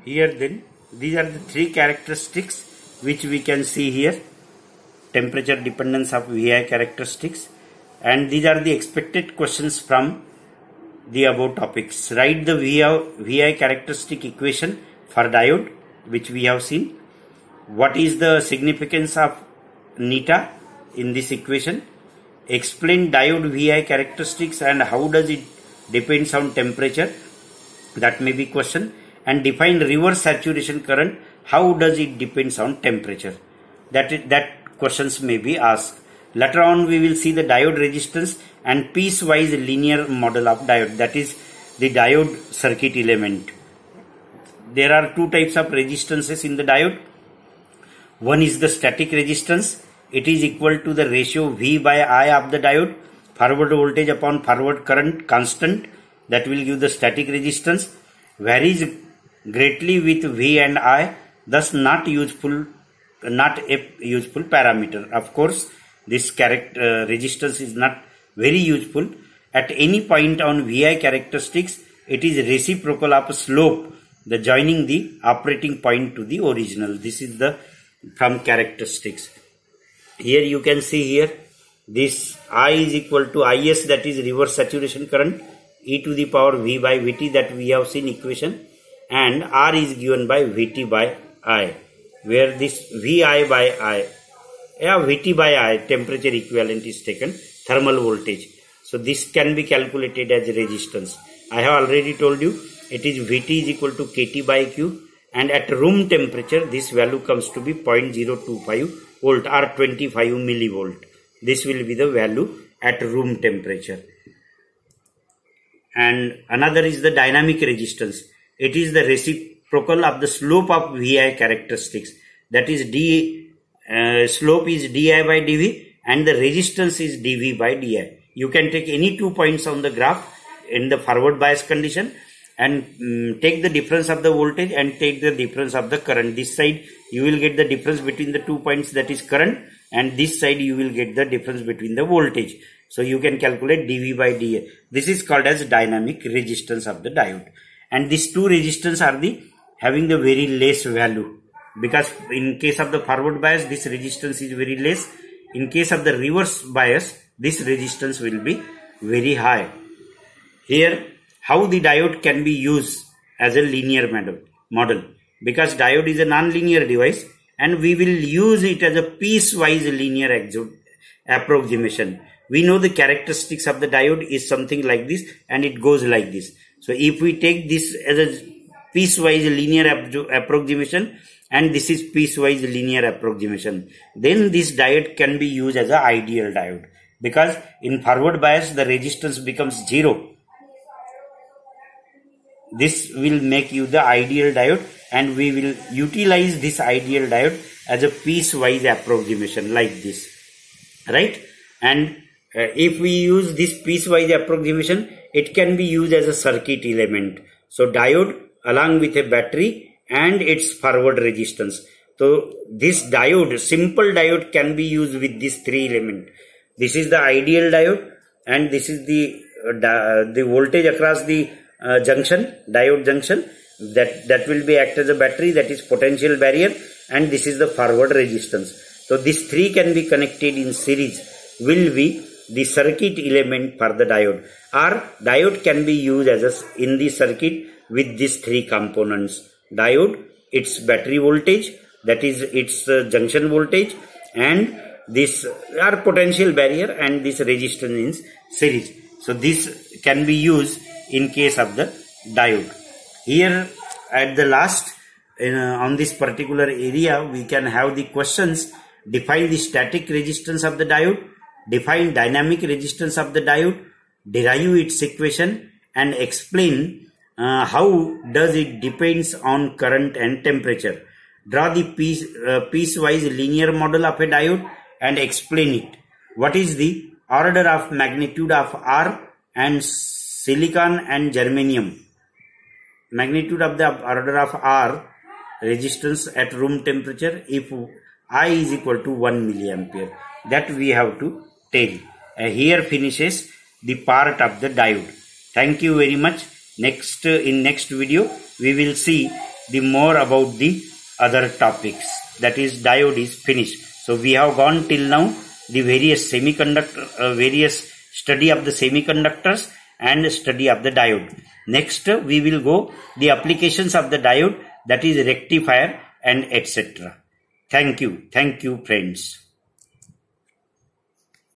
Here then, these are the three characteristics which we can see here. Temperature dependence of VI characteristics, and these are the expected questions from the above topics. Write the VI characteristic equation for diode, which we have seen. What is the significance of neta in this equation? Explain diode VI characteristics and how does it depends on temperature. That may be question. And define reverse saturation current. How does it depends on temperature? That questions may be asked. Later on we will see the diode resistance and piecewise linear model of diode, that is the diode circuit element. There are two types of resistances in the diode. One is the static resistance. It is equal to the ratio V by I of the diode, forward voltage upon forward current constant, that will give the static resistance. Varies greatly with V and I, thus not a useful parameter. Of course, this resistance is not very useful. At any point on VI characteristics, it is reciprocal of slope, the joining the operating point to the original. This is the from characteristics. Here you can see here, this I is equal to Is, that is reverse saturation current, e to the power V by Vt, that we have seen equation, and R is given by Vt by I, where this Vi by I, Vt by I, temperature equivalent is taken, thermal voltage. So this can be calculated as resistance. I have already told you it is Vt is equal to Kt by Q, and at room temperature this value comes to be 0.025 volt or 25 millivolt. This will be the value at room temperature. And another is the dynamic resistance. It is the reciprocal of the slope of VI characteristics. That is slope is di by dV and the resistance is dV by di. You can take any 2 points on the graph in the forward bias condition and take the difference of the voltage and take the difference of the current. This side you will get the difference between the 2 points, that is current, and this side you will get the difference between the voltage. So you can calculate dV by dA. This is called as dynamic resistance of the diode. And these two resistance are having the very less value, because in case of the forward bias this resistance is very less. In case of the reverse bias this resistance will be very high. Here how the diode can be used as a linear model, because diode is a non-linear device and we will use it as a piecewise linear approximation. We know the characteristics of the diode is something like this and it goes like this. So if we take this as a piecewise linear approximation and this is piecewise linear approximation, then this diode can be used as an ideal diode, because in forward bias the resistance becomes 0. This will make you the ideal diode, and we will utilize this ideal diode as a piecewise approximation like this, right? And if we use this piecewise approximation, it can be used as a circuit element. So diode along with a battery and its forward resistance. So this diode, simple diode, can be used with these three elements. This is the ideal diode, and this is the voltage across the diode junction, that will be act as a battery, that is potential barrier, and this is the forward resistance. So these three can be connected in series, will be the circuit element for the diode, or diode can be used as in the circuit with these three components: diode, its battery voltage, that is its junction voltage, and this are potential barrier and this resistance in series. So this can be used in case of the diode. Here at the last on this particular area we can have the questions: define the static resistance of the diode, define dynamic resistance of the diode, derive its equation, and explain how does it depends on current and temperature. Draw the piecewise linear model of a diode and explain it. What is the order of magnitude of R and silicon and germanium? Magnitude of the order of R resistance at room temperature if I is equal to 1 milliampere. That we have to tell. Here finishes the part of the diode. Thank you very much. In next video we will see the more about the other topics. That is, diode is finished. So we have gone till now the various various study of the semiconductors and study of the diode. Next we will go the applications of the diode, that is rectifier and etc. Thank you friends.